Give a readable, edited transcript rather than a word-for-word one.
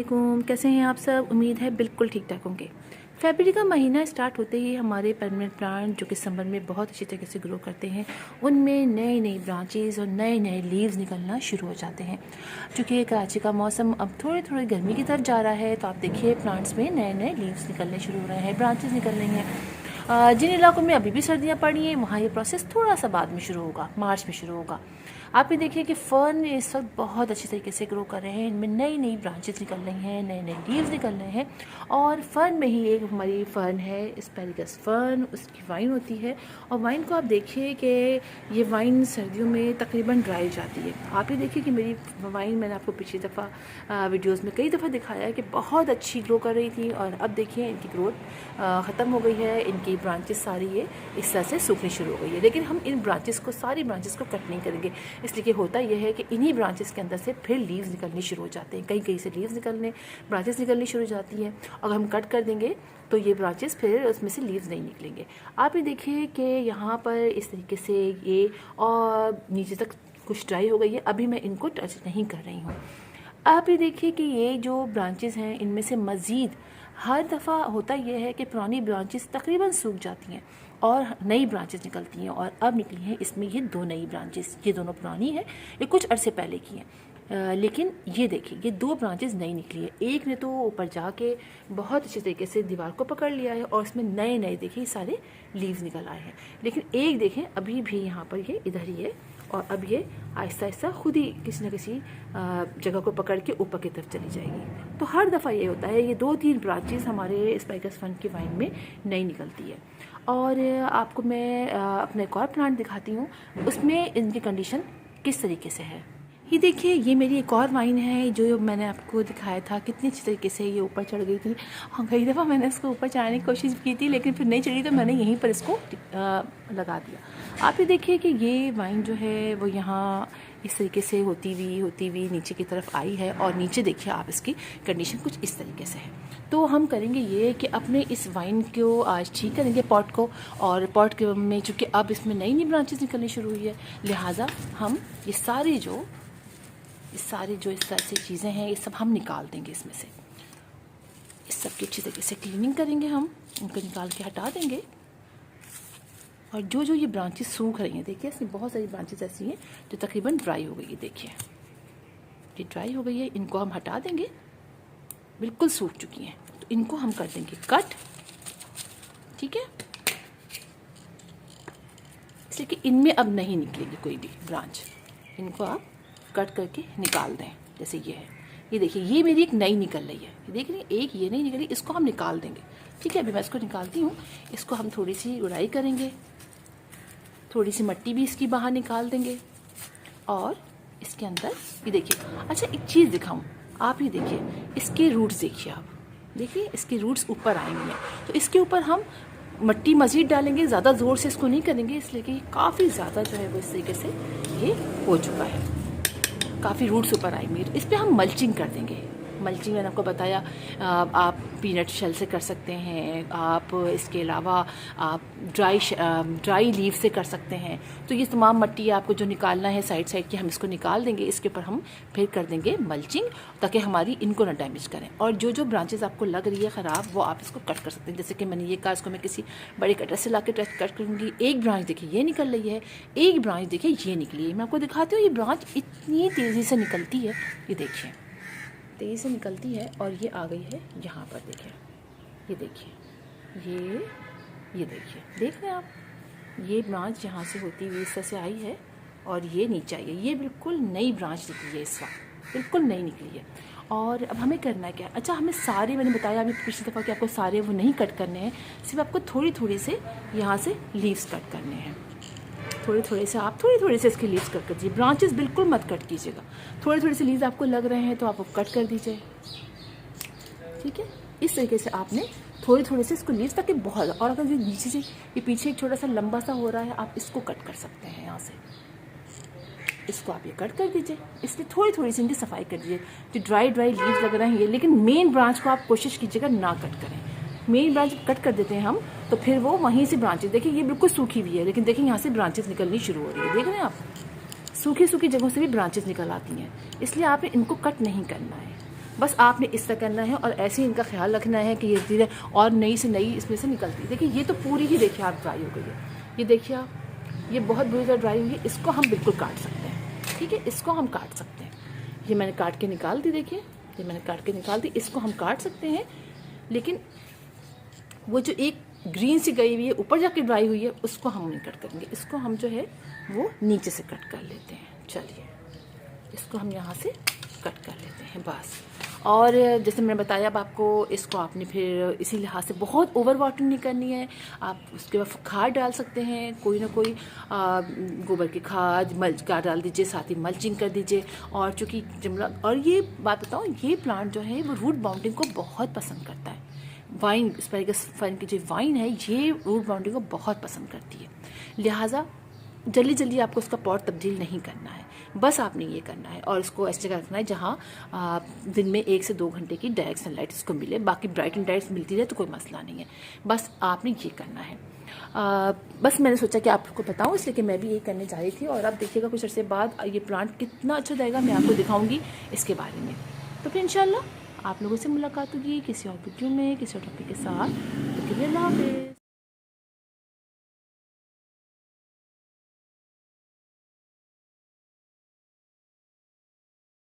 वालेकुम, कैसे हैं आप सब। उम्मीद है बिल्कुल ठीक ठाक होंगे। फरवरी का महीना स्टार्ट होते ही हमारे परमानेंट प्लांट जो कि समर में बहुत अच्छी तरीके से ग्रो करते हैं, उनमें नए नई ब्रांचेस और नए नए लीव्स निकलना शुरू हो जाते हैं। क्योंकि कराची का मौसम अब थोड़ी थोड़ी गर्मी की तरफ जा रहा है, तो आप देखिए प्लांट्स में नए नए लीव्स निकलने शुरू हो रहे हैं, ब्रांचेस निकल रही हैं। जिन इलाकों में अभी भी सर्दियाँ पड़ी हैं वहाँ ये प्रोसेस थोड़ा सा बाद में शुरू होगा, मार्च में शुरू होगा। आप ये देखिए कि फ़र्न इस वक्त बहुत अच्छी तरीके से ग्रो कर रहे हैं, इनमें नई नई ब्रांचेस निकल रही हैं, नए नए लीव्स निकल रहे हैं। और फ़र्न में ही एक हमारी फ़र्न है एस्पैरागस फ़र्न, उसकी वाइन होती है। और वाइन को आप देखिए कि ये वाइन सर्दियों में तकरीबन ड्राई जाती है। आप ये देखिए कि मेरी वाइन मैंने आपको पिछली दफ़ा वीडियोज़ में कई दफ़ा दिखाया है कि बहुत अच्छी ग्रो कर रही थी, और अब देखिए इनकी ग्रोथ ख़त्म हो गई है, इनकी ब्रांचेस सारी ये इस तरह से सूखनी शुरू हो गई है। लेकिन हम इन ब्रांचेस को, सारी ब्रांचेस को कट नहीं करेंगे, इसलिए कि होता यह है कि इन्हीं ब्रांचेस के अंदर से फिर लीव्स निकलनी शुरू हो जाते हैं। कहीं कहीं से लीव्स निकलने, ब्रांचेस निकलनी शुरू हो जाती हैं। अगर हम कट कर देंगे तो ये ब्रांचेस फिर उसमें से लीव्स नहीं निकलेंगे। आप ये देखिए कि यहाँ पर इस तरीके से ये और नीचे तक कुछ ड्राई हो गई है, अभी मैं इनको टच नहीं कर रही हूँ। आप ये देखिए कि ये जो ब्रांचेस हैं इनमें से मज़ीद हर दफ़ा होता यह है कि पुरानी ब्रांचेस तकरीबन सूख जाती हैं और नई ब्रांचेस निकलती हैं, और अब निकली हैं इसमें ये दो नई ब्रांचेस। ये दोनों पुरानी हैं, ये कुछ अरसे पहले की हैं, लेकिन ये देखिए ये दो ब्रांचेस नई निकली है। एक ने तो ऊपर जाके बहुत अच्छे तरीके से दीवार को पकड़ लिया है और इसमें नए नए देखिए सारे लीव्स निकल आए हैं, लेकिन एक देखें अभी भी यहाँ पर ये इधर ही है, और अब ये आहिस्ता आहिस्ता खुद ही किसी न किसी जगह को पकड़ के ऊपर की तरफ चली जाएगी। तो हर दफ़ा ये होता है, ये 2-3 ब्रांचेस हमारे एस्पैरागस फ़र्न की वाइन में नई निकलती है। और आपको मैं अपना एक और प्लांट दिखाती हूँ, उसमें इनकी कंडीशन किस तरीके से है। ये देखिए ये मेरी एक और वाइन है जो मैंने आपको दिखाया था, कितनी अच्छी तरीके से ये ऊपर चढ़ गई थी। हाँ, कई दफ़ा मैंने इसको ऊपर चढ़ाने की कोशिश की थी, लेकिन फिर नहीं चढ़ी, तो मैंने यहीं पर इसको लगा दिया। आप ये देखिए कि ये वाइन जो है वो यहाँ इस तरीके से होती हुई नीचे की तरफ आई है, और नीचे देखिए आप इसकी कंडीशन कुछ इस तरीके से है। तो हम करेंगे ये कि अपने इस वाइन को आज ठीक करेंगे पॉट को, और पॉट में चूँकि अब इसमें नई नई ब्रांचेस निकलनी शुरू हुई है, लिहाजा हम ये सारी जो इस तरह से चीज़ें हैं ये सब हम निकाल देंगे इसमें से। इस सब की अच्छी तरीके से क्लीनिंग करेंगे, हम इनको निकाल के हटा देंगे। और जो जो ये ब्रांचेस सूख रही हैं, देखिए इसमें बहुत सारी ब्रांचेस ऐसी हैं जो तकरीबन ड्राई हो गई है। देखिए ये ड्राई हो गई है, इनको हम हटा देंगे, बिल्कुल सूख चुकी हैं, तो इनको हम कर देंगे कट। ठीक है, इसलिए कि इनमें अब नहीं निकलेगी कोई भी ब्रांच, इनको आप कट करके निकाल दें। जैसे ये है, ये देखिए ये मेरी एक नई निकल रही है, ये देख रही है, एक ये नहीं निकली, इसको हम निकाल देंगे। ठीक है, अभी मैं इसको निकालती हूँ। इसको हम थोड़ी सी गुड़ाई करेंगे, थोड़ी सी मट्टी भी इसकी बाहर निकाल देंगे, और इसके अंदर ये देखिए। अच्छा एक चीज़ दिखाऊँ, आप ये देखिए इसके रूट्स देखिए, आप देखिए इसके रूट्स ऊपर आए हुए हैं, तो इसके ऊपर हम मट्टी मज़ीद डालेंगे, ज़्यादा ज़ोर से इसको नहीं करेंगे, इसलिए कि काफ़ी ज़्यादा जो है वो इस तरीके से ये हो चुका है, काफ़ी रूट्स ऊपर आएंगे। तो इस पर हम मल्चिंग कर देंगे। मल्चिंग मैंने आपको बताया, आप पीनट शेल से कर सकते हैं, आप इसके अलावा आप ड्राई लीव से कर सकते हैं। तो ये तमाम मट्टी आपको जो निकालना है साइड साइड की, हम इसको निकाल देंगे, इसके ऊपर हम फिर कर देंगे मल्चिंग, ताकि हमारी इनको ना डैमेज करें। और जो जो ब्रांचेस आपको लग रही है ख़राब, वो आप इसको कट कर सकते हैं। जैसे कि मैंने ये कहा, इसको मैं किसी बड़े कटर से ला के कट करूँगी। एक ब्रांच देखिए ये निकल रही है, एक ब्रांच देखिए ये निकली है। मैं आपको दिखाती हूँ, ये ब्रांच इतनी तेज़ी से निकलती है, ये देखिए तेज़ी से निकलती है, और ये आ गई है यहाँ पर। देखिए ये देखिए ये देखिए, देख रहे हैं आप, ये ब्रांच यहाँ से होती हुई इस तरह से आई है, और ये नीचे आई है। ये बिल्कुल नई ब्रांच निकली है, इस वक्त बिल्कुल नई निकली है। और अब हमें करना क्या है, अच्छा हमें सारे, मैंने बताया अभी पिछली दफ़ा कि आपको सारे वो नहीं कट करने हैं, सिर्फ आपको थोड़ी थोड़ी से यहाँ से लीव्स कट करने हैं। थोड़े थोड़े से आप थोड़ी थोड़ी से इसके लीव्स कट कर दीजिए, ब्रांचेस बिल्कुल मत कट कीजिएगा। थोड़े थोड़े से लीव्स आपको लग रहे हैं तो आप कट कर दीजिए। ठीक है, इस तरीके से आपने थोड़े थोड़े से इसको लीव्स, ताकि बहुत, और अगर ये नीचे से ये पीछे एक छोटा सा लंबा सा हो रहा है, आप इसको कट कर सकते हैं यहाँ से, इसको आप ये कट कर दीजिए। इसलिए थोड़ी थोड़ी सी इनकी सफाई कर दीजिए। जो ड्राई लीव्स लग रहे हैं ये, लेकिन मेन ब्रांच को आप कोशिश कीजिएगा ना कट करें। मेन ब्रांच कट कर देते हैं हम, तो फिर वो वहीं से ब्रांचेस, देखिए ये बिल्कुल सूखी हुई है, लेकिन देखिए यहाँ से ब्रांचेस निकलनी शुरू हो रही है। देख रहे हैं आप, सूखी सूखी जगहों से भी ब्रांचेस निकल आती हैं, इसलिए आप इनको कट नहीं करना है। बस आपने इस तरह करना है और ऐसे ही इनका ख्याल रखना है कि ये धीरे और नई से नई इसमें से निकलती है। देखिए ये तो पूरी ही देखिए आप ड्राई हो गई है, ये देखिए आप, ये बहुत बुरी तरह ड्राई हुई है। इसको हम बिल्कुल काट सकते हैं, ठीक है, इसको हम काट सकते हैं। ये मैंने काट के निकाल दी, देखिए ये मैंने काट के निकाल दी। इसको हम काट सकते हैं, लेकिन वो जो एक ग्रीन सी गई हुई है ऊपर जाके ड्राई हुई है उसको हम नहीं कट करेंगे, इसको हम जो है वो नीचे से कट कर लेते हैं। चलिए इसको हम यहाँ से कट कर लेते हैं बस। और जैसे मैंने बताया अब आपको, इसको आपने फिर इसी लिहाज से बहुत ओवर वाटरिंग नहीं करनी है। आप उसके बाद खाद डाल सकते हैं, कोई ना कोई गोबर की खाद खाद डाल दीजिए, साथ ही मल्चिंग कर दीजिए। और चूँकि जमला, और ये बात बताऊँ, ये प्लांट जो है वो रूट बाउंडिंग को बहुत पसंद करता है। वाइन, एस्पैरागस फर्न की जो वाइन है ये रूट बाउंडिंग को बहुत पसंद करती है, लिहाजा जल्दी जल्दी आपको उसका पॉट तब्दील नहीं करना है। बस आपने ये करना है और इसको ऐसी जगह रखना है जहाँ दिन में 1 से 2 घंटे की डायरेक्ट सनलाइट इसको मिले। बाकी ब्राइट एंड डायरेक्ट मिलती रहे तो कोई मसला नहीं है, बस आपने ये करना है। बस मैंने सोचा कि आपको बताऊँ इसलिए कि मैं भी यही करने जा रही थी। और आप देखिएगा कुछ अर्से बाद ये प्लांट कितना अच्छा जाएगा, मैं आपको दिखाऊँगी इसके बारे में। तो फिर इंशाल्लाह आप लोगों से मुलाकात होगी किसी और वीडियो में, किसी और टॉपिक के साथ। तो अल्लाह हाफ़िज़।